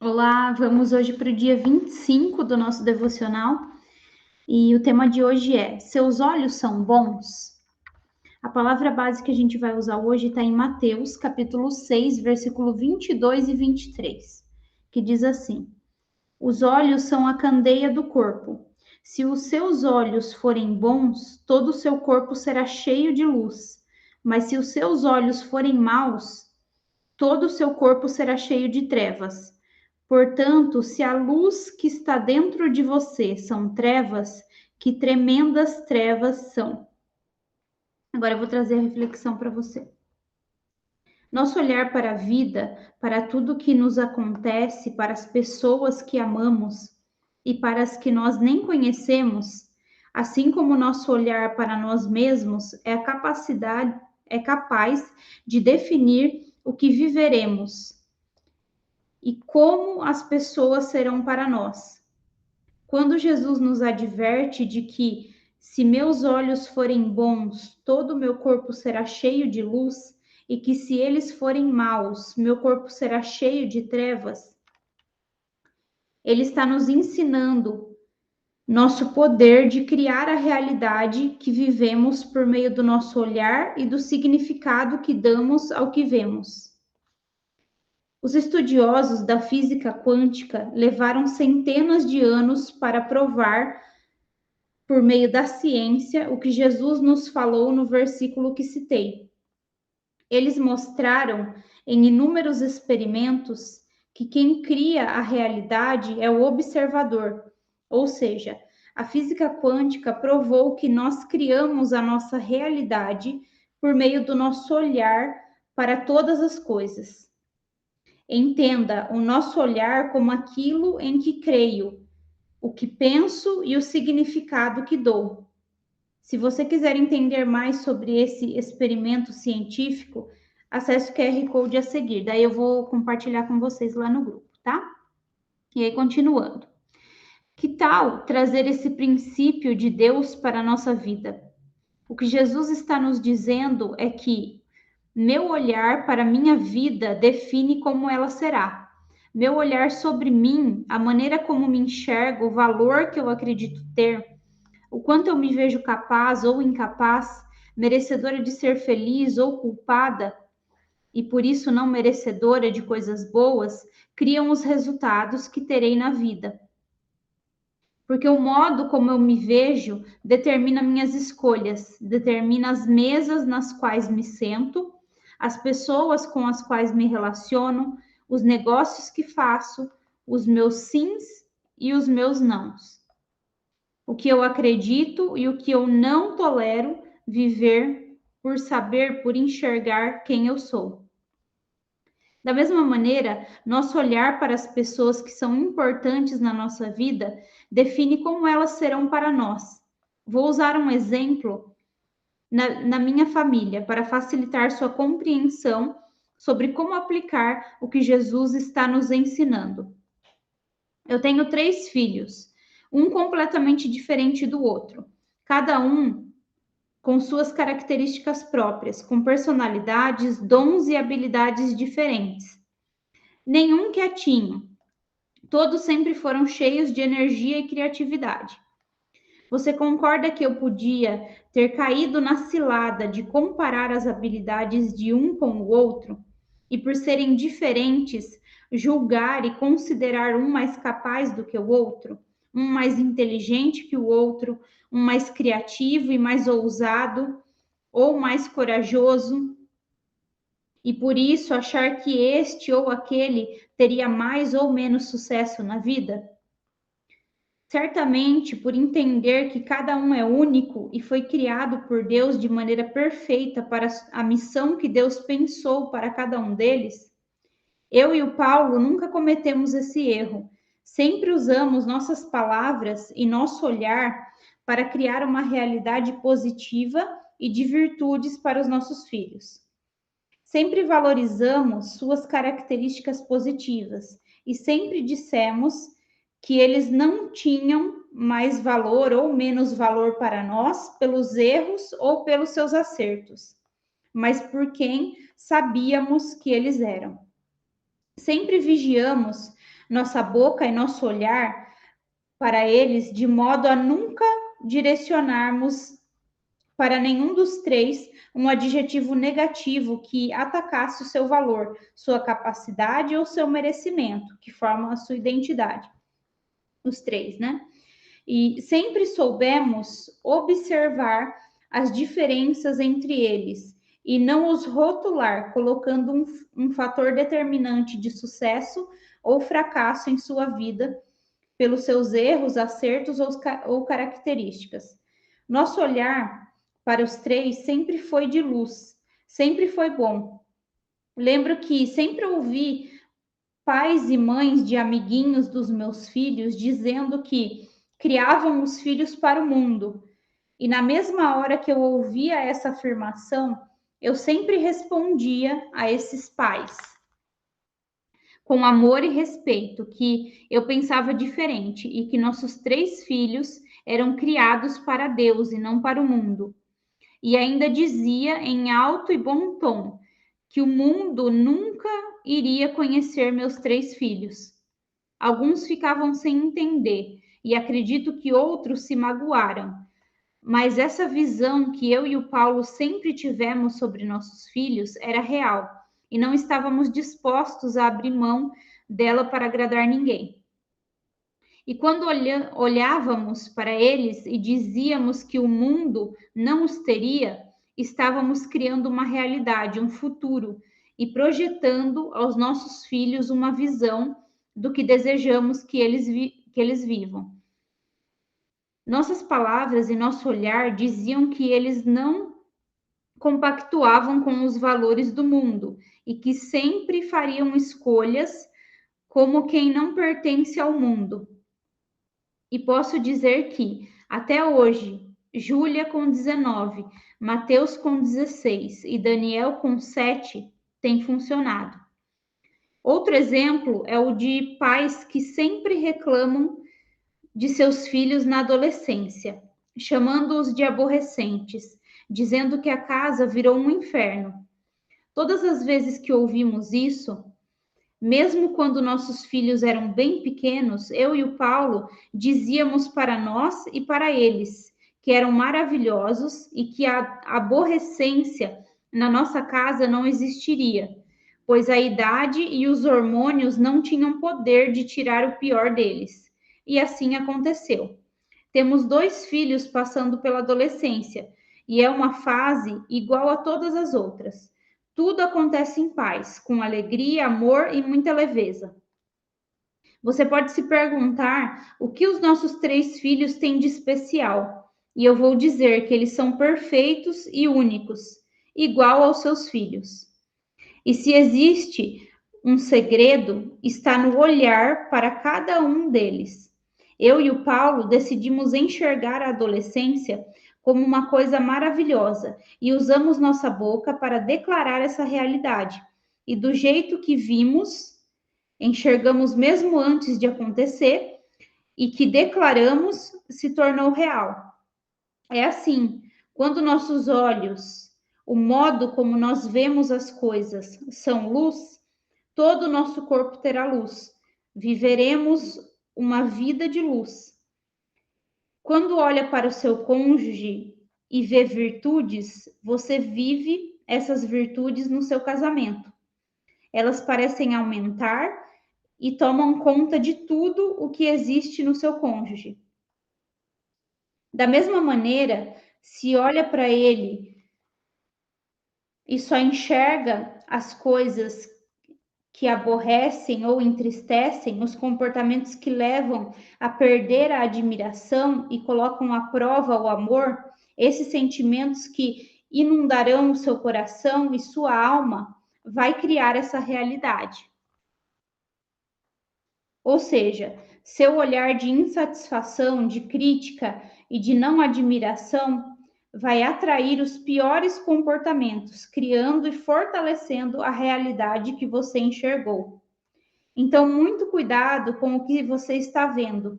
Olá, vamos hoje para o dia 25 do nosso devocional e o tema de hoje é: Seus olhos são bons? A palavra base que a gente vai usar hoje está em Mateus, capítulo 6, versículo 22 e 23, que diz assim: Os olhos são a candeia do corpo. Se os seus olhos forem bons, todo o seu corpo será cheio de luz. Mas se os seus olhos forem maus, todo o seu corpo será cheio de trevas. Portanto, se a luz que está dentro de você são trevas, que tremendas trevas são. Agora eu vou trazer a reflexão para você. Nosso olhar para a vida, para tudo que nos acontece, para as pessoas que amamos e para as que nós nem conhecemos, assim como nosso olhar para nós mesmos é capaz de definir o que viveremos e como as pessoas serão para nós. Quando Jesus nos adverte de que, se meus olhos forem bons, todo o meu corpo será cheio de luz, e que se eles forem maus, meu corpo será cheio de trevas, ele está nos ensinando nosso poder de criar a realidade que vivemos por meio do nosso olhar e do significado que damos ao que vemos. Os estudiosos da física quântica levaram centenas de anos para provar, por meio da ciência, o que Jesus nos falou no versículo que citei. Eles mostraram em inúmeros experimentos que quem cria a realidade é o observador, ou seja, a física quântica provou que nós criamos a nossa realidade por meio do nosso olhar para todas as coisas. Entenda o nosso olhar como aquilo em que creio, o que penso e o significado que dou. Se você quiser entender mais sobre esse experimento científico, acesse o QR Code a seguir. Daí eu vou compartilhar com vocês lá no grupo, tá? E aí, continuando. Que tal trazer esse princípio de Deus para a nossa vida? O que Jesus está nos dizendo é que meu olhar para a minha vida define como ela será. Meu olhar sobre mim, a maneira como me enxergo, o valor que eu acredito ter, o quanto eu me vejo capaz ou incapaz, merecedora de ser feliz ou culpada, e por isso não merecedora de coisas boas, criam os resultados que terei na vida. Porque o modo como eu me vejo determina minhas escolhas, determina as mesas nas quais me sento, as pessoas com as quais me relaciono, os negócios que faço, os meus sims e os meus nãos. O que eu acredito e o que eu não tolero viver por saber, por enxergar quem eu sou. Da mesma maneira, nosso olhar para as pessoas que são importantes na nossa vida define como elas serão para nós. Vou usar um exemplo na minha família para facilitar sua compreensão sobre como aplicar o que Jesus está nos ensinando. Eu tenho 3 filhos, um completamente diferente do outro, cada um com suas características próprias, com personalidades, dons e habilidades diferentes. Nenhum quietinho, todos sempre foram cheios de energia e criatividade. Você concorda que eu podia ter caído na cilada de comparar as habilidades de um com o outro e, por serem diferentes, julgar e considerar um mais capaz do que o outro, um mais inteligente que o outro, um mais criativo e mais ousado ou mais corajoso, e por isso achar que este ou aquele teria mais ou menos sucesso na vida? Certamente, por entender que cada um é único e foi criado por Deus de maneira perfeita para a missão que Deus pensou para cada um deles, eu e o Paulo nunca cometemos esse erro. Sempre usamos nossas palavras e nosso olhar para criar uma realidade positiva e de virtudes para os nossos filhos. Sempre valorizamos suas características positivas e sempre dissemos que eles não tinham mais valor ou menos valor para nós pelos erros ou pelos seus acertos, mas por quem sabíamos que eles eram. Sempre vigiamos nossa boca e nosso olhar para eles, de modo a nunca direcionarmos para nenhum dos três um adjetivo negativo que atacasse o seu valor, sua capacidade ou seu merecimento, que formam a sua identidade. Os três, né? E sempre soubemos observar as diferenças entre eles e não os rotular, colocando um fator determinante de sucesso ou fracasso em sua vida pelos seus erros, acertos ou características. Nosso olhar para os três sempre foi de luz, sempre foi bom. Lembro que sempre ouvi pais e mães de amiguinhos dos meus filhos dizendo que criavam os filhos para o mundo. E na mesma hora que eu ouvia essa afirmação, eu sempre respondia a esses pais com amor e respeito, que eu pensava diferente e que nossos três filhos eram criados para Deus e não para o mundo. E ainda dizia em alto e bom tom que o mundo nunca iria conhecer meus três filhos. Alguns ficavam sem entender e acredito que outros se magoaram. Mas essa visão que eu e o Paulo sempre tivemos sobre nossos filhos era real e não estávamos dispostos a abrir mão dela para agradar ninguém. E quando olhávamos para eles e dizíamos que o mundo não os teria, estávamos criando uma realidade, um futuro e projetando aos nossos filhos uma visão do que desejamos que eles vivam. Nossas palavras e nosso olhar diziam que eles não compactuavam com os valores do mundo e que sempre fariam escolhas como quem não pertence ao mundo. E posso dizer que, até hoje, Júlia com 19, Mateus com 16 e Daniel com 7 tem funcionado. Outro exemplo é o de pais que sempre reclamam de seus filhos na adolescência, chamando-os de aborrecentes, dizendo que a casa virou um inferno. Todas as vezes que ouvimos isso, mesmo quando nossos filhos eram bem pequenos, eu e o Paulo dizíamos para nós e para eles que eram maravilhosos e que a aborrecência na nossa casa não existiria, pois a idade e os hormônios não tinham poder de tirar o pior deles. E assim aconteceu. Temos 2 filhos passando pela adolescência e é uma fase igual a todas as outras. Tudo acontece em paz, com alegria, amor e muita leveza. Você pode se perguntar o que os nossos 3 filhos têm de especial. E eu vou dizer que eles são perfeitos e únicos, igual aos seus filhos. E se existe um segredo, está no olhar para cada um deles. Eu e o Paulo decidimos enxergar a adolescência como uma coisa maravilhosa e usamos nossa boca para declarar essa realidade. E do jeito que vimos, enxergamos mesmo antes de acontecer e que declaramos se tornou real. É assim, quando nossos olhos, o modo como nós vemos as coisas são luz, todo o nosso corpo terá luz. Viveremos uma vida de luz. Quando olha para o seu cônjuge e vê virtudes, você vive essas virtudes no seu casamento. Elas parecem aumentar e tomam conta de tudo o que existe no seu cônjuge. Da mesma maneira, se olha para ele e só enxerga as coisas que aborrecem ou entristecem, os comportamentos que levam a perder a admiração e colocam à prova o amor, esses sentimentos que inundarão o seu coração e sua alma, vai criar essa realidade. Ou seja, seu olhar de insatisfação, de crítica e de não admiração vai atrair os piores comportamentos, criando e fortalecendo a realidade que você enxergou. Então, muito cuidado com o que você está vendo.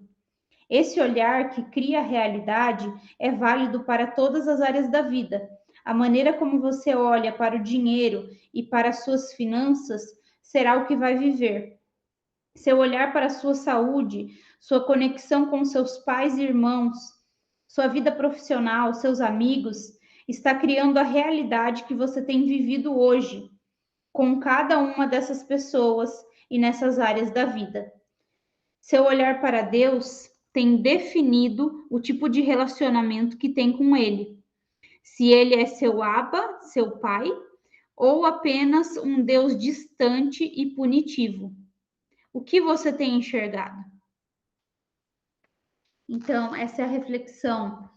Esse olhar que cria a realidade é válido para todas as áreas da vida. A maneira como você olha para o dinheiro e para as suas finanças será o que vai viver. seu olhar para a sua saúde, sua conexão com seus pais e irmãos, sua vida profissional, seus amigos, está criando a realidade que você tem vivido hoje com cada uma dessas pessoas e nessas áreas da vida. Seu olhar para Deus tem definido o tipo de relacionamento que tem com Ele. Se Ele é seu Abba, seu Pai, ou apenas um Deus distante e punitivo. O que você tem enxergado? Então, essa é a reflexão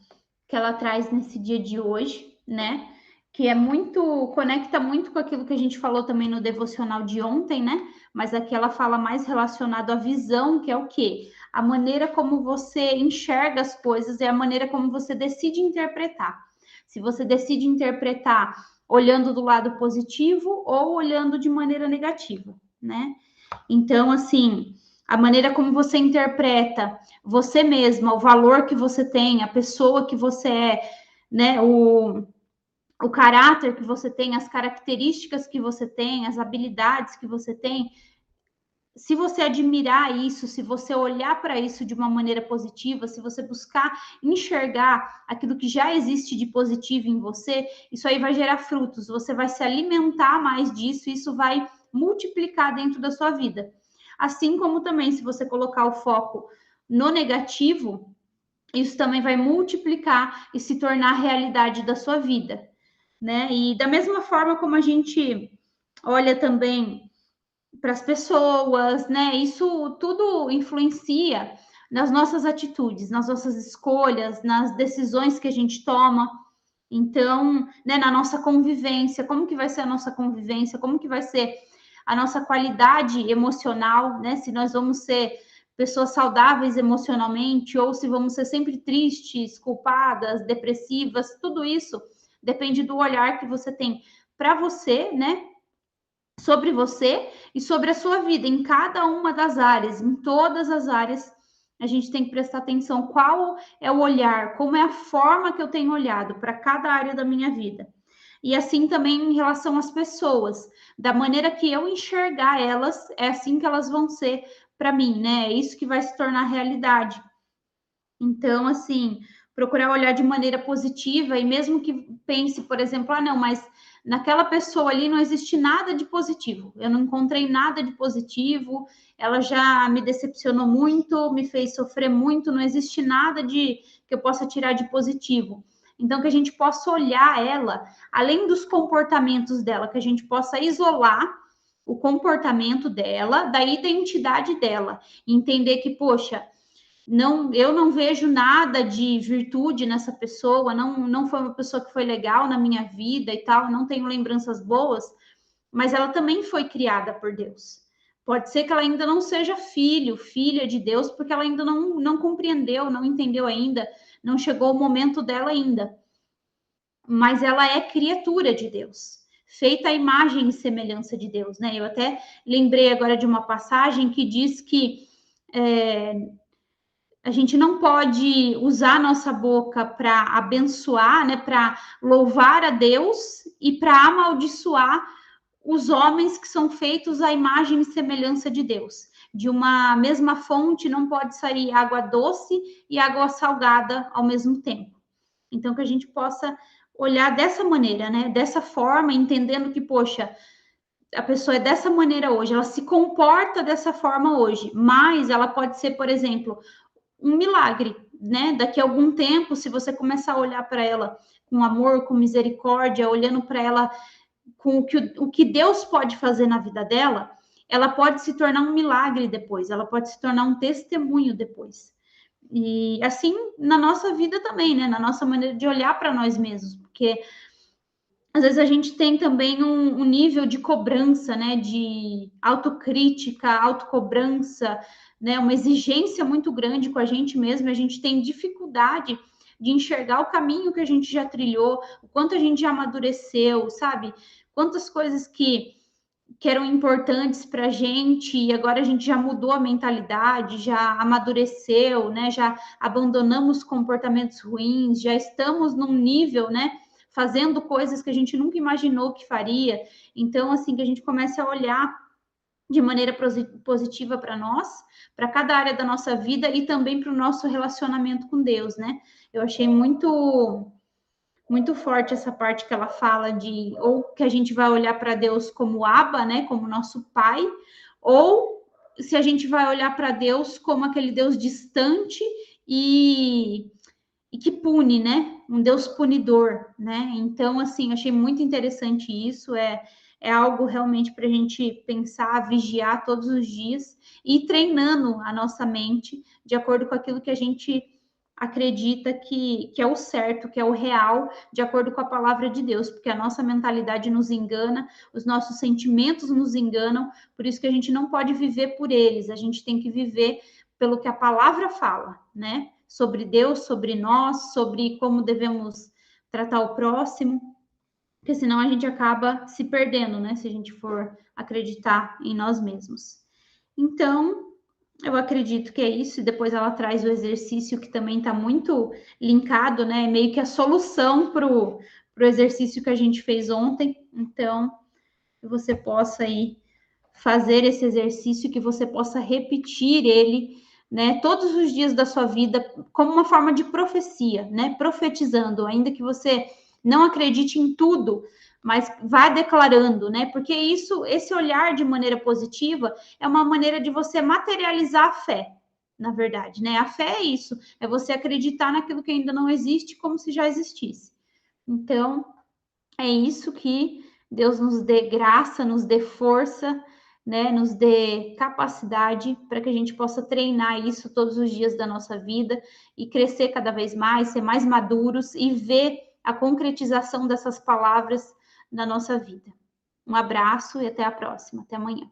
que ela traz nesse dia de hoje, né? Que é muito, conecta muito com aquilo que a gente falou também no devocional de ontem, né? Mas aqui ela fala mais relacionado à visão, que é o quê? A maneira como você enxerga as coisas, é a maneira como você decide interpretar. Se você decide interpretar olhando do lado positivo ou olhando de maneira negativa, né? Então, assim, a maneira como você interpreta você mesma, o valor que você tem, a pessoa que você é, né? O caráter que você tem, as características que você tem, as habilidades que você tem. Se você admirar isso, se você olhar para isso de uma maneira positiva, se você buscar enxergar aquilo que já existe de positivo em você, isso aí vai gerar frutos, você vai se alimentar mais disso, isso vai multiplicar dentro da sua vida. Assim como também, se você colocar o foco no negativo, isso também vai multiplicar e se tornar a realidade da sua vida, né? E da mesma forma como a gente olha também para as pessoas, né? Isso tudo influencia nas nossas atitudes, nas nossas escolhas, nas decisões que a gente toma. Então, né, na nossa convivência, como que vai ser a nossa convivência? Como que vai ser a nossa qualidade emocional, né? Se nós vamos ser pessoas saudáveis emocionalmente ou se vamos ser sempre tristes, culpadas, depressivas, tudo isso depende do olhar que você tem para você, né? Sobre você e sobre a sua vida, em cada uma das áreas, em todas as áreas, a gente tem que prestar atenção qual é o olhar, como é a forma que eu tenho olhado para cada área da minha vida. E assim também em relação às pessoas, da maneira que eu enxergar elas, é assim que elas vão ser para mim, né? É isso que vai se tornar realidade. Então, assim, procurar olhar de maneira positiva e mesmo que pense, por exemplo, ah, não, mas naquela pessoa ali não existe nada de positivo. Eu não encontrei nada de positivo, ela já me decepcionou muito, me fez sofrer muito, não existe nada de que eu possa tirar de positivo. Então, que a gente possa olhar ela, além dos comportamentos dela, que a gente possa isolar o comportamento dela da identidade dela, entender que, poxa, não, eu não vejo nada de virtude nessa pessoa, não foi uma pessoa que foi legal na minha vida e tal, não tenho lembranças boas, mas ela também foi criada por Deus. Pode ser que ela ainda não seja filha de Deus, porque ela ainda não compreendeu, não entendeu ainda, não chegou o momento dela ainda. Mas ela é criatura de Deus, feita à imagem e semelhança de Deus, né? Eu até lembrei agora de uma passagem que diz que a gente não pode usar a nossa boca para abençoar, né, para louvar a Deus e para amaldiçoar os homens que são feitos à imagem e semelhança de Deus. De uma mesma fonte não pode sair água doce e água salgada ao mesmo tempo. Então, que a gente possa olhar dessa maneira, né, dessa forma, entendendo que, poxa, a pessoa é dessa maneira hoje, ela se comporta dessa forma hoje, mas ela pode ser, por exemplo, um milagre, né? Daqui a algum tempo, se você começar a olhar para ela com amor, com misericórdia, olhando para ela com o que Deus pode fazer na vida dela, ela pode se tornar um milagre depois, ela pode se tornar um testemunho depois. E assim na nossa vida também, né? Na nossa maneira de olhar para nós mesmos, porque às vezes a gente tem também um nível de cobrança, né? De autocrítica, autocobrança, né? Uma exigência muito grande com a gente mesmo, a gente tem dificuldade de enxergar o caminho que a gente já trilhou, o quanto a gente já amadureceu, sabe? Quantas coisas que eram importantes para a gente e agora a gente já mudou a mentalidade, já amadureceu, né? Já abandonamos comportamentos ruins, já estamos num nível, né? Fazendo coisas que a gente nunca imaginou que faria. Então, assim, que a gente comece a olhar de maneira positiva para nós, para cada área da nossa vida e também para o nosso relacionamento com Deus, né? Eu achei muito forte essa parte que ela fala de ou que a gente vai olhar para Deus como Abba, né, como nosso pai, ou se a gente vai olhar para Deus como aquele Deus distante e que pune, né? Um Deus punidor, né? Então, assim, achei muito interessante isso. É algo realmente para a gente pensar, vigiar todos os dias e ir treinando a nossa mente de acordo com aquilo que a gente acredita que é o certo, que é o real, de acordo com a palavra de Deus, porque a nossa mentalidade nos engana, os nossos sentimentos nos enganam, por isso que a gente não pode viver por eles, a gente tem que viver pelo que a palavra fala, né? Sobre Deus, sobre nós, sobre como devemos tratar o próximo, porque senão a gente acaba se perdendo, né? Se a gente for acreditar em nós mesmos. Então, eu acredito que é isso, e depois ela traz o exercício que também está muito linkado, né? Meio que a solução para o exercício que a gente fez ontem. Então, que você possa aí fazer esse exercício, que você possa repetir ele, né, todos os dias da sua vida, como uma forma de profecia, né? Profetizando, ainda que você não acredite em tudo, mas vá declarando, né? Porque isso, esse olhar de maneira positiva é uma maneira de você materializar a fé, na verdade, né? A fé é isso, é você acreditar naquilo que ainda não existe como se já existisse. Então, é isso, que Deus nos dê graça, nos dê força, né? Nos dê capacidade para que a gente possa treinar isso todos os dias da nossa vida e crescer cada vez mais, ser mais maduros e ver a concretização dessas palavras na nossa vida. Um abraço e até a próxima. Até amanhã.